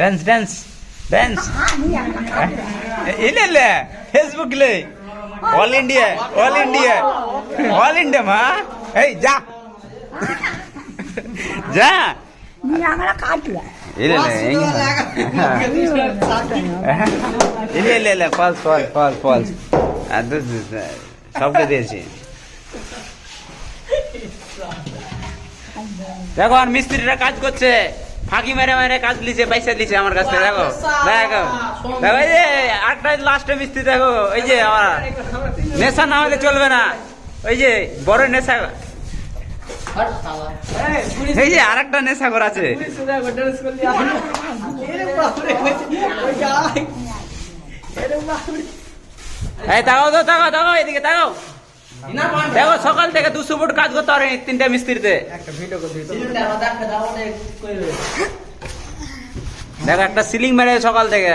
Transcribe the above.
dance dance dance ಇಲ್ಲ ಇಲ್ಲ ಫೇಸ್ಬುಕ್ಲೆ all India all India all India ಮಾ ಏಯ್ ಜಾ ಜಾ നീ അങ്ങനെ കാട്ടില്ല ಇಲ್ಲ ಇಲ್ಲ ಇಲ್ಲ ಇಲ್ಲ ಫಾಲ್ಸ್ ಫಾಲ್ಸ್ ಫಾಲ್ಸ್ ಫಾಲ್ಸ್ ಅದು সবটা দিয়েছি দেখো আর মিস্ত্রিরা কাজ করছে ফাঁকি মেরে মেরে কাজ লিছে পয়সা দিছে আমার কাছে দেখো দেখো দেখো এই যে আটটা লাস্টে মিস্ত্রি দেখো এই যে আমার নেশা না হলে চলবে না ওই যে বড় নেশা এই যে আর একটা নেশাখোর আছে এই তাকাও তো তাকাও তাকাও এদিকে তাকাও দেখো সকাল থেকে 200 ফুট কাজ করতে পারে তিনটা মিস্ত্রিতে দেখো একটা সিলিং মেরে সকাল থেকে